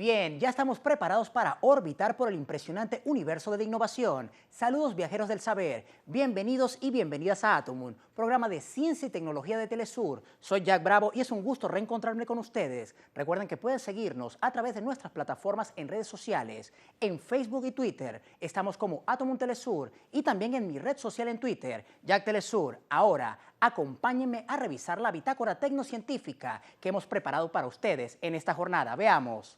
bien, ya estamos preparados para orbitar por el impresionante universo de la innovación. Saludos viajeros del saber, bienvenidos y bienvenidas a Atomun, programa de ciencia y tecnología de Telesur. Soy Jack Bravo y es un gusto reencontrarme con ustedes. Recuerden que pueden seguirnos a través de nuestras plataformas en redes sociales, en Facebook y Twitter. Estamos como Atomun Telesur y también en mi red social en Twitter, Jack Telesur. Ahora, acompáñenme a revisar la bitácora tecnocientífica que hemos preparado para ustedes en esta jornada. Veamos.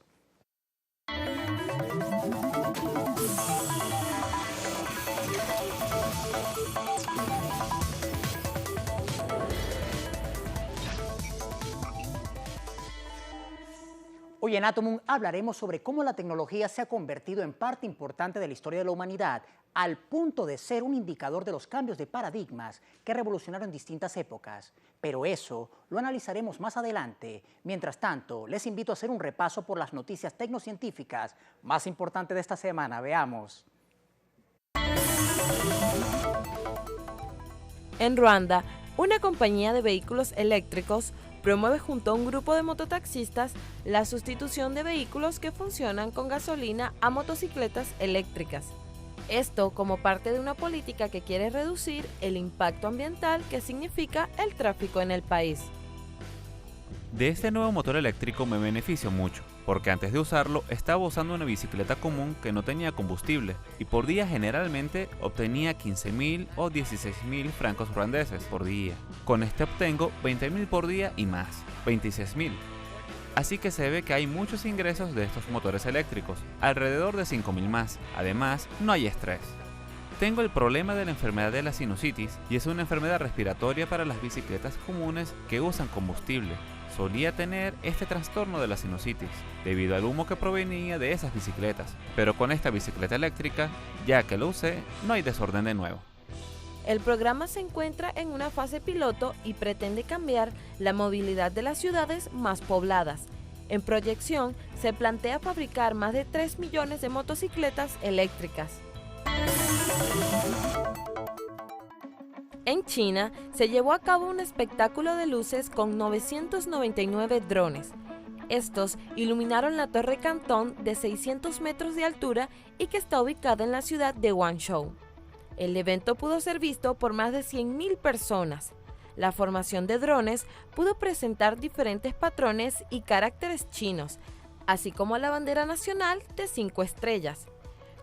Hoy en Atomun hablaremos sobre cómo la tecnología se ha convertido en parte importante de la historia de la humanidad, al punto de ser un indicador de los cambios de paradigmas que revolucionaron distintas épocas. Pero eso lo analizaremos más adelante. Mientras tanto, les invito a hacer un repaso por las noticias tecnocientíficas más importantes de esta semana. Veamos. En Ruanda, una compañía de vehículos eléctricos promueve junto a un grupo de mototaxistas la sustitución de vehículos que funcionan con gasolina a motocicletas eléctricas. Esto como parte de una política que quiere reducir el impacto ambiental que significa el tráfico en el país. De este nuevo motor eléctrico me beneficio mucho, porque antes de usarlo estaba usando una bicicleta común que no tenía combustible y por día generalmente obtenía 15.000 o 16.000 francos ruandeses por día. Con este obtengo 20.000 por día y más, 26.000. Así que se ve que hay muchos ingresos de estos motores eléctricos, alrededor de 5.000 más. Además, no hay estrés. Tengo el problema de la enfermedad de la sinusitis y es una enfermedad respiratoria para las bicicletas comunes que usan combustible. Solía tener este trastorno de la sinusitis debido al humo que provenía de esas bicicletas, pero con esta bicicleta eléctrica, ya que lo usé, no hay desorden de nuevo. El programa se encuentra en una fase piloto y pretende cambiar la movilidad de las ciudades más pobladas. En proyección, se plantea fabricar más de 3 millones de motocicletas eléctricas. En China, se llevó a cabo un espectáculo de luces con 999 drones. Estos iluminaron la Torre Cantón de 600 metros de altura y que está ubicada en la ciudad de Guangzhou. El evento pudo ser visto por más de 100.000 personas. La formación de drones pudo presentar diferentes patrones y caracteres chinos, así como la bandera nacional de 5 estrellas.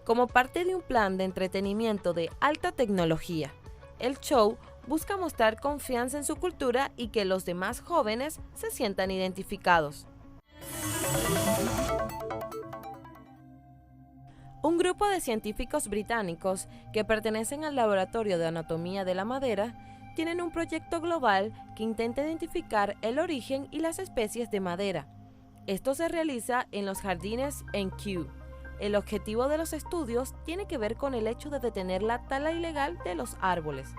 Como parte de un plan de entretenimiento de alta tecnología, el show busca mostrar confianza en su cultura y que los demás jóvenes se sientan identificados. Un grupo de científicos británicos que pertenecen al Laboratorio de Anatomía de la Madera tienen un proyecto global que intenta identificar el origen y las especies de madera. Esto se realiza en los jardines en Kew. El objetivo de los estudios tiene que ver con el hecho de detener la tala ilegal de los árboles.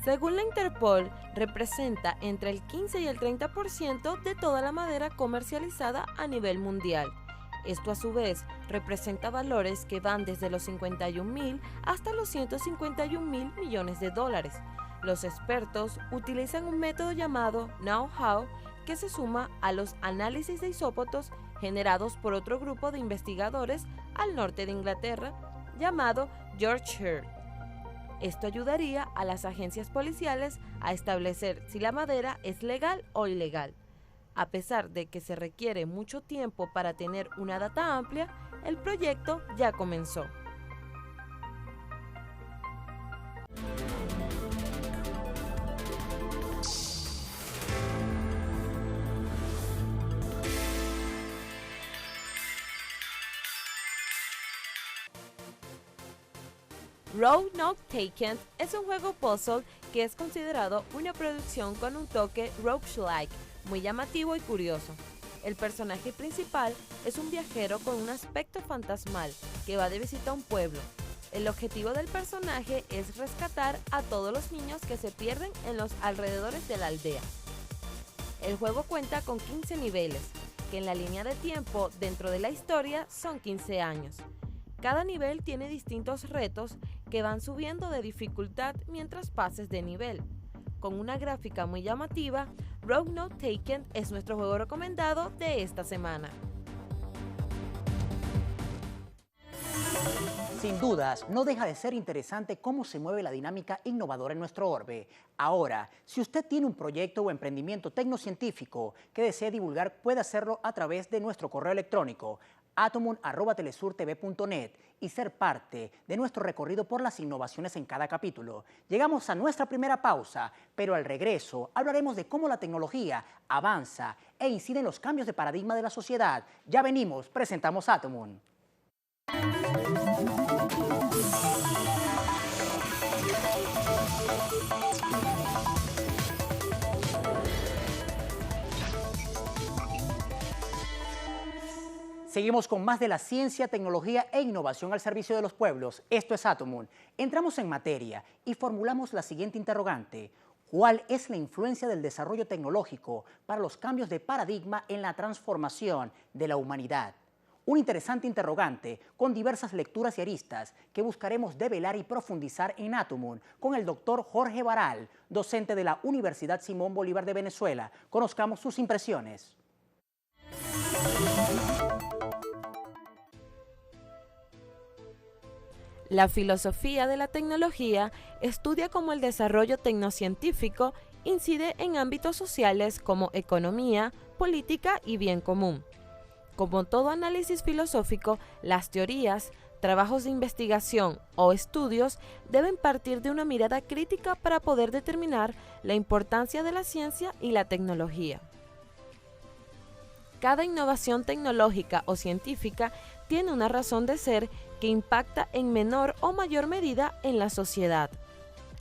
Según la Interpol, representa entre el 15 y el 30% de toda la madera comercializada a nivel mundial. Esto a su vez representa valores que van desde los 51.000 hasta los 151.000 millones de dólares. Los expertos utilizan un método llamado know-how que se suma a los análisis de isótopos generados por otro grupo de investigadores al norte de Inglaterra llamado Yorkshire. Esto ayudaría a las agencias policiales a establecer si la madera es legal o ilegal. A pesar de que se requiere mucho tiempo para tener una data amplia, el proyecto ya comenzó. Road Not Taken es un juego puzzle que es considerado una producción con un toque roguelike, muy llamativo y curioso. El personaje principal es un viajero con un aspecto fantasmal que va de visita a un pueblo. El objetivo del personaje es rescatar a todos los niños que se pierden en los alrededores de la aldea. El juego cuenta con 15 niveles, que en la línea de tiempo dentro de la historia son 15 años. Cada nivel tiene distintos retos que van subiendo de dificultad mientras pases de nivel. Con una gráfica muy llamativa, Road Not Taken es nuestro juego recomendado de esta semana. Sin dudas, no deja de ser interesante cómo se mueve la dinámica innovadora en nuestro orbe. Ahora, si usted tiene un proyecto o emprendimiento tecnocientífico que desee divulgar, puede hacerlo a través de nuestro correo electrónico atomun@telesurtv.net y ser parte de nuestro recorrido por las innovaciones en cada capítulo. Llegamos a nuestra primera pausa, pero al regreso hablaremos de cómo la tecnología avanza e incide en los cambios de paradigma de la sociedad. Ya venimos, presentamos Atomun. Seguimos con más de la ciencia, tecnología e innovación al servicio de los pueblos. Esto es Atomun. Entramos en materia y formulamos la siguiente interrogante. ¿Cuál es la influencia del desarrollo tecnológico para los cambios de paradigma en la transformación de la humanidad? Un interesante interrogante con diversas lecturas y aristas que buscaremos develar y profundizar en Atomun con el doctor Jorge Baral, docente de la Universidad Simón Bolívar de Venezuela. Conozcamos sus impresiones. La filosofía de la tecnología estudia cómo el desarrollo tecnocientífico incide en ámbitos sociales como economía, política y bien común. Como todo análisis filosófico, las teorías, trabajos de investigación o estudios deben partir de una mirada crítica para poder determinar la importancia de la ciencia y la tecnología. Cada innovación tecnológica o científica tiene una razón de ser que impacta en menor o mayor medida en la sociedad.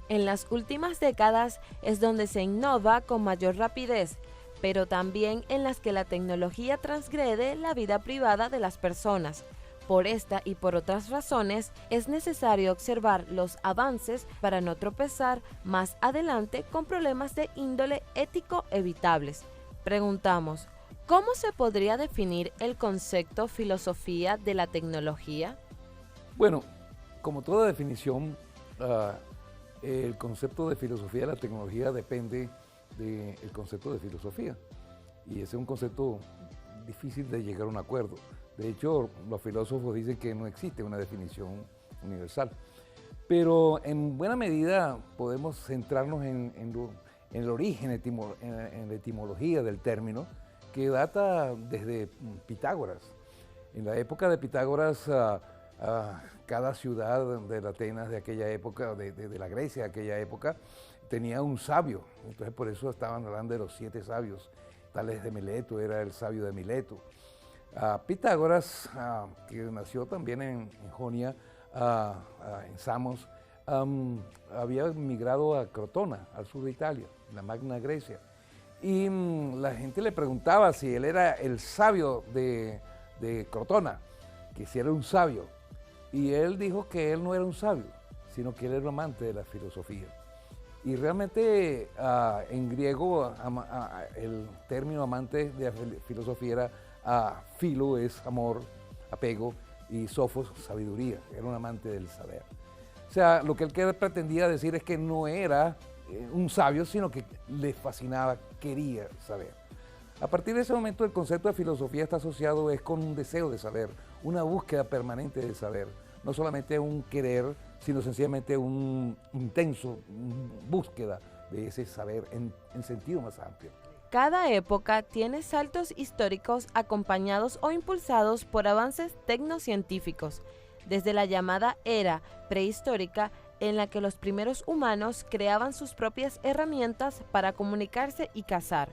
En las últimas décadas es donde se innova con mayor rapidez, pero también en las que la tecnología transgrede la vida privada de las personas. Por esta y por otras razones, es necesario observar los avances para no tropezar más adelante con problemas de índole ético evitables. Preguntamos, ¿cómo se podría definir el concepto filosofía de la tecnología? Bueno, como toda definición, el concepto de filosofía de la tecnología depende del concepto de filosofía. Y ese es un concepto difícil de llegar a un acuerdo. De hecho, los filósofos dicen que no existe una definición universal. Pero en buena medida podemos centrarnos en el origen, en la etimología del término, que data desde Pitágoras. En la época de Pitágoras, cada ciudad de Atenas de aquella época, de la Grecia de aquella época, tenía un sabio. Entonces por eso estaban hablando de los 7 sabios. Tales de Mileto era el sabio de Mileto. Pitágoras, que nació también en Jonia, en Samos, había migrado a Crotona, al sur de Italia, en la Magna Grecia. Y la gente le preguntaba si él era el sabio de Crotona, que si era un sabio. Y él dijo que él no era un sabio, sino que él era un amante de la filosofía. Y realmente en griego el término amante de la filosofía era philo, es amor, apego, y sophos, sabiduría. Era un amante del saber. O sea, lo que él pretendía decir es que no era un sabio, sino que le fascinaba, quería saber. A partir de ese momento el concepto de filosofía está asociado con un deseo de saber, una búsqueda permanente de saber, no solamente un querer, sino sencillamente un intenso búsqueda de ese saber en sentido más amplio. Cada época tiene saltos históricos acompañados o impulsados por avances tecnocientíficos, desde la llamada era prehistórica, en la que los primeros humanos creaban sus propias herramientas para comunicarse y cazar,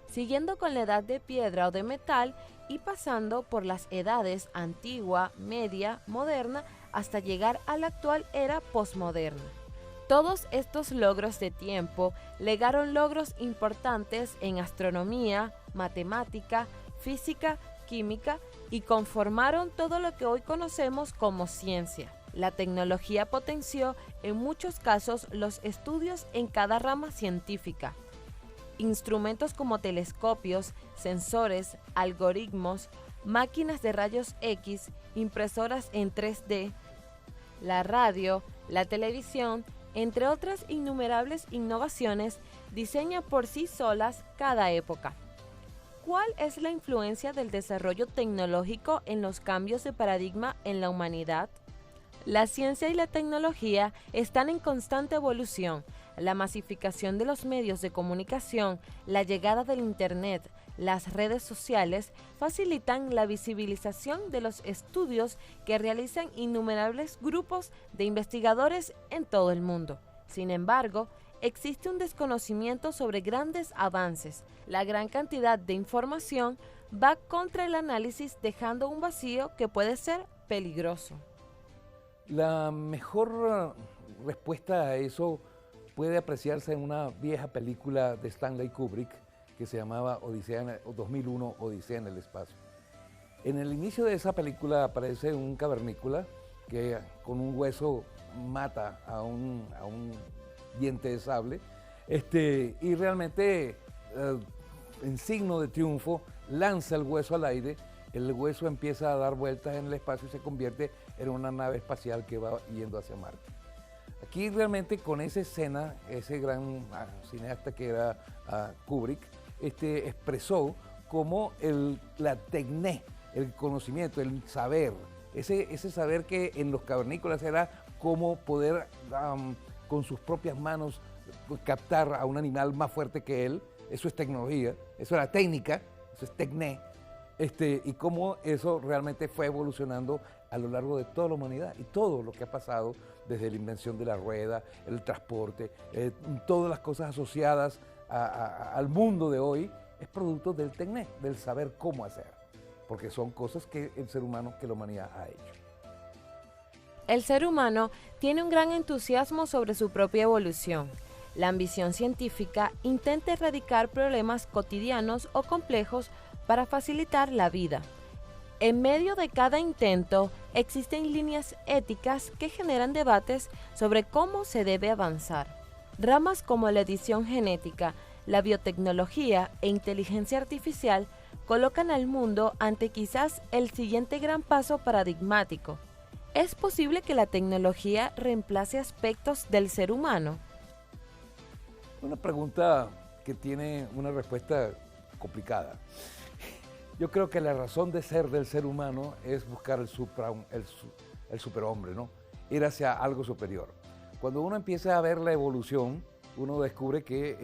siguiendo con la edad de piedra o de metal y pasando por las edades antigua, media, moderna, hasta llegar a la actual era posmoderna. Todos estos logros de tiempo legaron logros importantes en astronomía, matemática, física, química y conformaron todo lo que hoy conocemos como ciencia. La tecnología potenció en muchos casos los estudios en cada rama científica. Instrumentos como telescopios, sensores, algoritmos, máquinas de rayos X, impresoras en 3D, la radio, la televisión, entre otras innumerables innovaciones, diseñan por sí solas cada época. ¿Cuál es la influencia del desarrollo tecnológico en los cambios de paradigma en la humanidad? La ciencia y la tecnología están en constante evolución. La masificación de los medios de comunicación, la llegada del Internet, las redes sociales facilitan la visibilización de los estudios que realizan innumerables grupos de investigadores en todo el mundo. Sin embargo, existe un desconocimiento sobre grandes avances. La gran cantidad de información va contra el análisis, dejando un vacío que puede ser peligroso. La mejor respuesta a eso puede apreciarse en una vieja película de Stanley Kubrick que se llamaba 2001, Odisea en el espacio. En el inicio de esa película aparece un cavernícola que con un hueso mata a un diente de sable y realmente en signo de triunfo lanza el hueso al aire. El hueso empieza a dar vueltas en el espacio y se convierte en una nave espacial que va yendo hacia Marte. Aquí realmente con esa escena, ese gran cineasta que era Kubrick, expresó cómo la tecné, el conocimiento, el saber, ese saber que en los cavernícolas era cómo poder con sus propias manos captar a un animal más fuerte que él. Eso es tecnología, eso era técnica, eso es tecné. Y cómo eso realmente fue evolucionando a lo largo de toda la humanidad y todo lo que ha pasado desde la invención de la rueda, el transporte, todas las cosas asociadas al mundo de hoy es producto del tecné, del saber cómo hacer, porque son cosas que el ser humano, que la humanidad ha hecho. El ser humano tiene un gran entusiasmo sobre su propia evolución. La ambición científica intenta erradicar problemas cotidianos o complejos para facilitar la vida. En medio de cada intento existen líneas éticas que generan debates sobre cómo se debe avanzar. Ramas como la edición genética, la biotecnología e inteligencia artificial colocan al mundo ante quizás el siguiente gran paso paradigmático. ¿Es posible que la tecnología reemplace aspectos del ser humano? Una pregunta que tiene una respuesta complicada. Yo creo que la razón de ser del ser humano es buscar el superhombre, ¿no? Ir hacia algo superior. Cuando uno empieza a ver la evolución, uno descubre que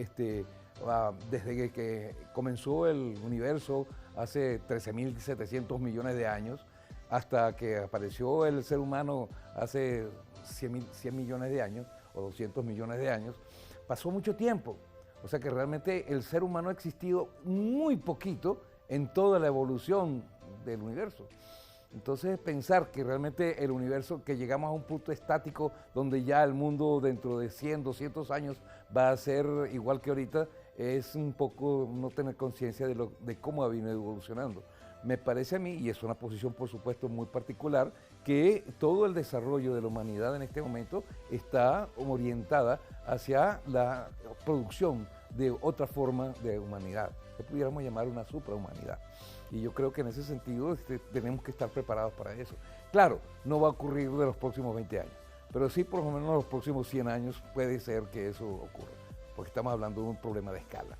desde que comenzó el universo hace 13.700 millones de años, hasta que apareció el ser humano hace 100 millones de años o 200 millones de años, pasó mucho tiempo. O sea que realmente el ser humano ha existido muy poquito en toda la evolución del universo. Entonces pensar que realmente el universo, que llegamos a un punto estático donde ya el mundo dentro de 100, 200 años va a ser igual que ahorita, es un poco no tener conciencia de cómo ha venido evolucionando. Me parece a mí, y es una posición por supuesto muy particular, que todo el desarrollo de la humanidad en este momento está orientada hacia la producción de otra forma de humanidad, que pudiéramos llamar una suprahumanidad. Y yo creo que en ese sentido tenemos que estar preparados para eso. Claro, no va a ocurrir de los próximos 20 años, pero sí por lo menos los próximos 100 años puede ser que eso ocurra, porque estamos hablando de un problema de escala.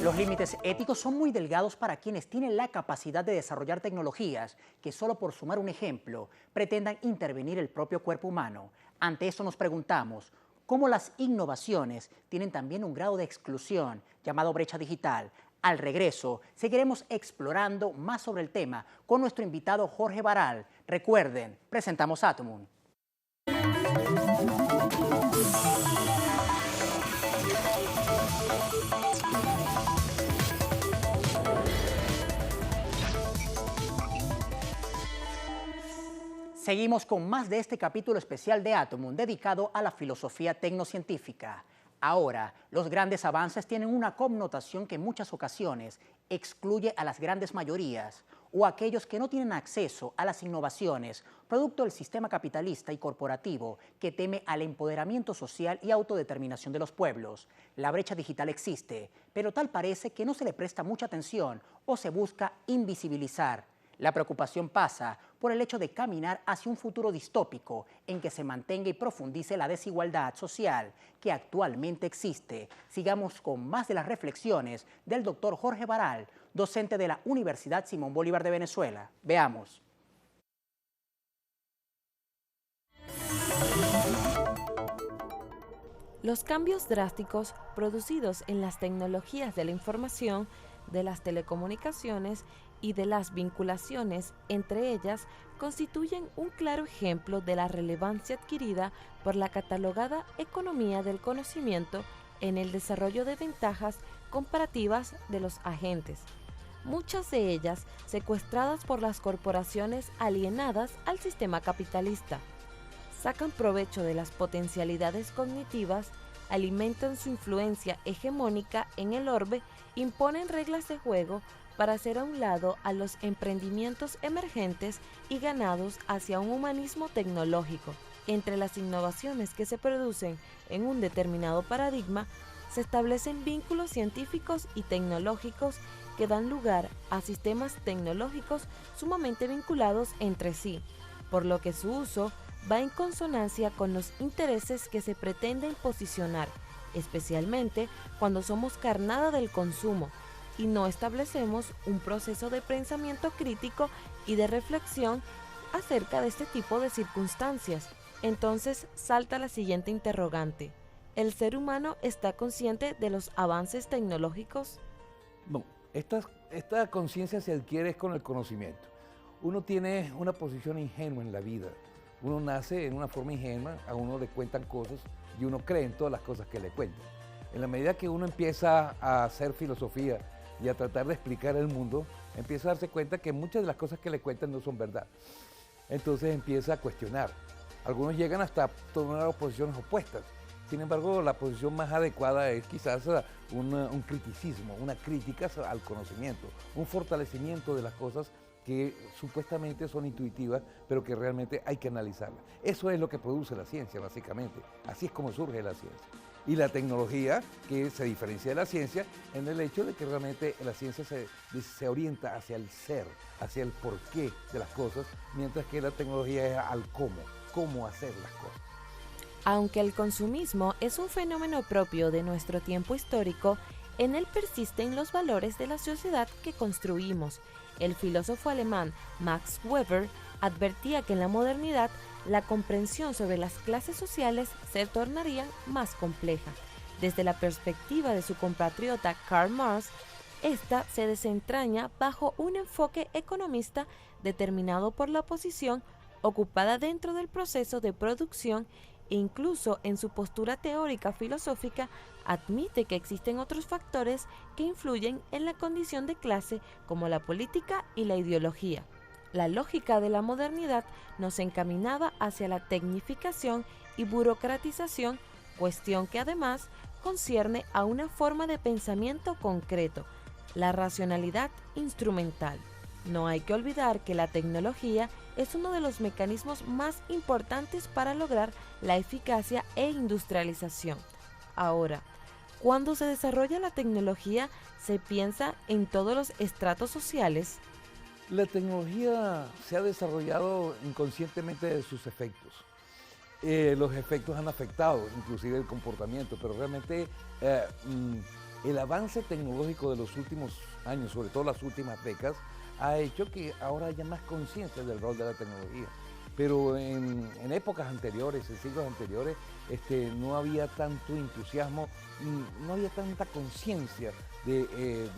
Los límites éticos son muy delgados para quienes tienen la capacidad de desarrollar tecnologías que, solo por sumar un ejemplo, pretendan intervenir el propio cuerpo humano. Ante eso nos preguntamos, ¿cómo las innovaciones tienen también un grado de exclusión llamado brecha digital? Al regreso, seguiremos explorando más sobre el tema con nuestro invitado Jorge Baral. Recuerden, presentamos Atomun. Seguimos con más de este capítulo especial de Atomun dedicado a la filosofía tecnocientífica. Ahora, los grandes avances tienen una connotación que en muchas ocasiones excluye a las grandes mayorías o a aquellos que no tienen acceso a las innovaciones, producto del sistema capitalista y corporativo que teme al empoderamiento social y autodeterminación de los pueblos. La brecha digital existe, pero tal parece que no se le presta mucha atención o se busca invisibilizar. La preocupación pasa por el hecho de caminar hacia un futuro distópico en que se mantenga y profundice la desigualdad social que actualmente existe. Sigamos con más de las reflexiones del doctor Jorge Baral, docente de la Universidad Simón Bolívar de Venezuela. Veamos. Los cambios drásticos producidos en las tecnologías de la información, de las telecomunicaciones y de las vinculaciones entre ellas constituyen un claro ejemplo de la relevancia adquirida por la catalogada economía del conocimiento en el desarrollo de ventajas comparativas de los agentes, muchas de ellas secuestradas por las corporaciones alienadas al sistema capitalista. Sacan provecho de las potencialidades cognitivas, alimentan su influencia hegemónica en el orbe, imponen reglas de juego para hacer a un lado a los emprendimientos emergentes y ganados hacia un humanismo tecnológico. Entre las innovaciones que se producen en un determinado paradigma, se establecen vínculos científicos y tecnológicos que dan lugar a sistemas tecnológicos sumamente vinculados entre sí, por lo que su uso va en consonancia con los intereses que se pretenden posicionar, especialmente cuando somos carnada del consumo y no establecemos un proceso de pensamiento crítico y de reflexión acerca de este tipo de circunstancias. Entonces salta la siguiente interrogante: ¿el ser humano está consciente de los avances tecnológicos? No, esta conciencia se adquiere con el conocimiento. Uno tiene una posición ingenua en la vida. Uno nace en una forma ingenua, a uno le cuentan cosas y uno cree en todas las cosas que le cuentan. En la medida que uno empieza a hacer filosofía y a tratar de explicar el mundo, empieza a darse cuenta que muchas de las cosas que le cuentan no son verdad. Entonces empieza a cuestionar. Algunos llegan hasta tomar posiciones opuestas. Sin embargo, la posición más adecuada es quizás un criticismo, una crítica al conocimiento, un fortalecimiento de las cosas que supuestamente son intuitivas, pero que realmente hay que analizarlas. Eso es lo que produce la ciencia, básicamente. Así es como surge la ciencia. Y la tecnología, que se diferencia de la ciencia en el hecho de que realmente la ciencia se orienta hacia el ser, hacia el porqué de las cosas, mientras que la tecnología es al cómo hacer las cosas. Aunque el consumismo es un fenómeno propio de nuestro tiempo histórico, en él persisten los valores de la sociedad que construimos. El filósofo alemán Max Weber advertía que en la modernidad la comprensión sobre las clases sociales se tornaría más compleja. Desde la perspectiva de su compatriota Karl Marx, esta se desentraña bajo un enfoque economista determinado por la posición ocupada dentro del proceso de producción e incluso en su postura teórica filosófica admite que existen otros factores que influyen en la condición de clase como la política y la ideología. La lógica de la modernidad nos encaminaba hacia la tecnificación y burocratización, cuestión que además concierne a una forma de pensamiento concreto, la racionalidad instrumental. No hay que olvidar que la tecnología es uno de los mecanismos más importantes para lograr la eficacia e industrialización. Ahora, cuando se desarrolla la tecnología, se piensa en todos los estratos sociales. La tecnología se ha desarrollado inconscientemente de sus efectos. Los efectos han afectado inclusive el comportamiento, pero realmente el avance tecnológico de los últimos años, sobre todo las últimas décadas, ha hecho que ahora haya más conciencia del rol de la tecnología. Pero en épocas anteriores, en siglos anteriores, no había tanto entusiasmo y no había tanta conciencia de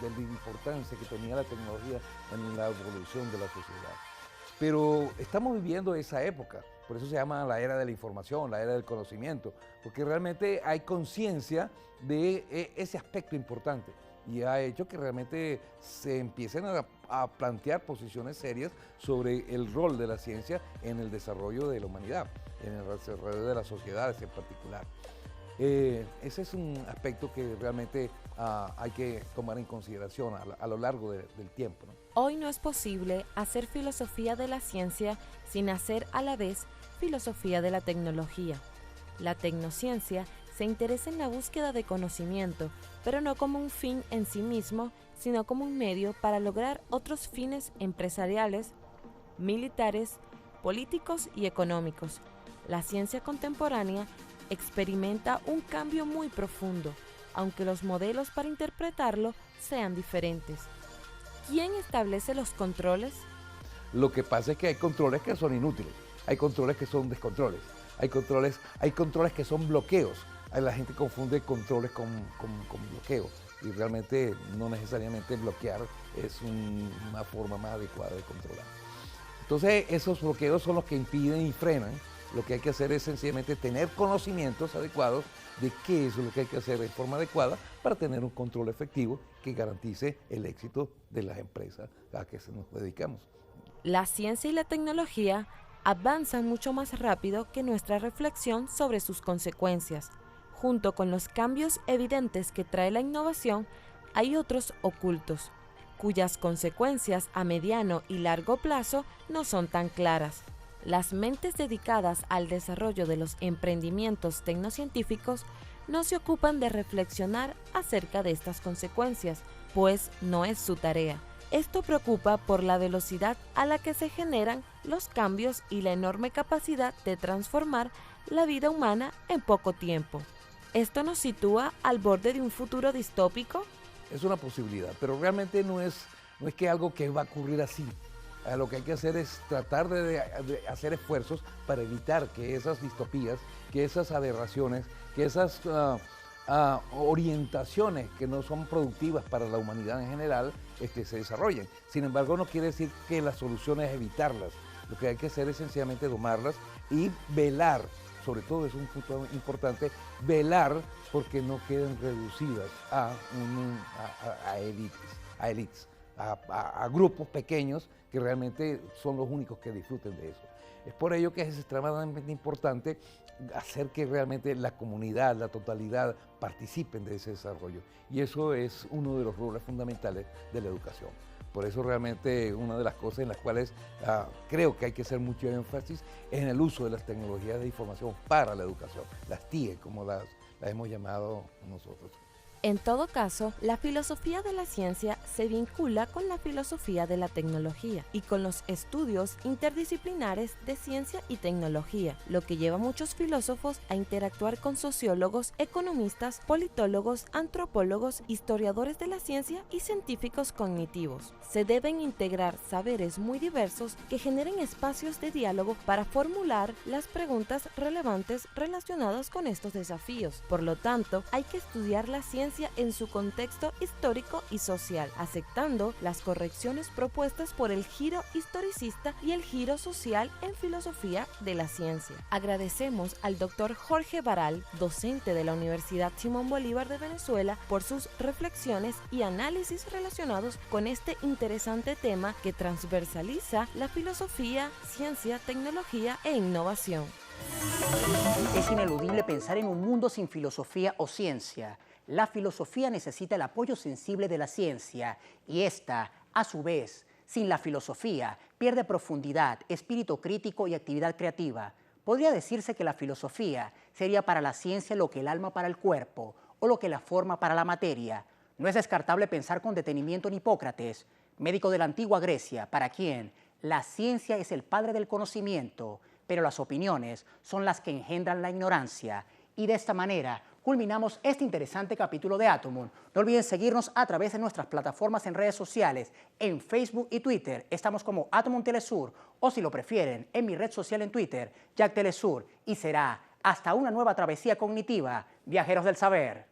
la importancia que tenía la tecnología en la evolución de la sociedad. Pero estamos viviendo esa época, por eso se llama la era de la información, la era del conocimiento, porque realmente hay conciencia de ese aspecto importante y ha hecho que realmente se empiecen a plantear posiciones serias sobre el rol de la ciencia en el desarrollo de la humanidad, en el desarrollo de las sociedades en particular. Ese es un aspecto que realmente hay que tomar en consideración a lo largo del tiempo, ¿no? Hoy no es posible hacer filosofía de la ciencia sin hacer a la vez filosofía de la tecnología. La tecnociencia se interesa en la búsqueda de conocimiento, pero no como un fin en sí mismo, sino como un medio para lograr otros fines empresariales, militares, políticos y económicos. La ciencia contemporánea experimenta un cambio muy profundo, aunque los modelos para interpretarlo sean diferentes. ¿Quién establece los controles? Lo que pasa es que hay controles que son inútiles, hay controles que son descontroles, hay controles que son bloqueos. la gente confunde controles con bloqueo y realmente no necesariamente bloquear es una forma más adecuada de controlar. Entonces esos bloqueos son los que impiden y frenan. Lo que hay que hacer es sencillamente tener conocimientos adecuados de qué es lo que hay que hacer de forma adecuada para tener un control efectivo que garantice el éxito de las empresas a que nos dedicamos. La ciencia y la tecnología avanzan mucho más rápido que nuestra reflexión sobre sus consecuencias. Junto con los cambios evidentes que trae la innovación, hay otros ocultos, cuyas consecuencias a mediano y largo plazo no son tan claras. Las mentes dedicadas al desarrollo de los emprendimientos tecnocientíficos no se ocupan de reflexionar acerca de estas consecuencias, pues no es su tarea. Esto preocupa por la velocidad a la que se generan los cambios y la enorme capacidad de transformar la vida humana en poco tiempo. ¿Esto nos sitúa al borde de un futuro distópico? Es una posibilidad, pero realmente no es que algo que va a ocurrir así. Lo que hay que hacer es tratar de hacer esfuerzos para evitar que esas distopías, que esas aberraciones, que esas orientaciones que no son productivas para la humanidad en general se desarrollen. Sin embargo, no quiere decir que la solución es evitarlas. Lo que hay que hacer es sencillamente domarlas y velar, sobre todo es un punto importante, velar porque no queden reducidas a élites, a grupos pequeños que realmente son los únicos que disfruten de eso. Es por ello que es extremadamente importante hacer que realmente la comunidad, la totalidad, participen de ese desarrollo. Y eso es uno de los roles fundamentales de la educación. Por eso realmente una de las cosas en las cuales creo que hay que hacer mucho énfasis es en el uso de las tecnologías de información para la educación, las TIE, como las hemos llamado nosotros. En todo caso, la filosofía de la ciencia se vincula con la filosofía de la tecnología y con los estudios interdisciplinares de ciencia y tecnología, lo que lleva a muchos filósofos a interactuar con sociólogos, economistas, politólogos, antropólogos, historiadores de la ciencia y científicos cognitivos. Se deben integrar saberes muy diversos que generen espacios de diálogo para formular las preguntas relevantes relacionadas con estos desafíos. Por lo tanto, hay que estudiar la ciencia en su contexto histórico y social, aceptando las correcciones propuestas por el giro historicista y el giro social en filosofía de la ciencia. Agradecemos al Dr. Jorge Baral, docente de la Universidad Simón Bolívar de Venezuela, por sus reflexiones y análisis relacionados con este interesante tema que transversaliza la filosofía, ciencia, tecnología e innovación. Es ineludible pensar en un mundo sin filosofía o ciencia. La filosofía necesita el apoyo sensible de la ciencia y esta, a su vez, sin la filosofía, pierde profundidad, espíritu crítico y actividad creativa. Podría decirse que la filosofía sería para la ciencia lo que el alma para el cuerpo o lo que la forma para la materia. No es descartable pensar con detenimiento en Hipócrates, médico de la antigua Grecia, para quien la ciencia es el padre del conocimiento, pero las opiniones son las que engendran la ignorancia. Y de esta manera culminamos este interesante capítulo de Atomun. No olviden seguirnos a través de nuestras plataformas en redes sociales, en Facebook y Twitter. Estamos como Atomun Telesur, o si lo prefieren, en mi red social en Twitter, Jack Telesur. Y será hasta una nueva travesía cognitiva, viajeros del saber.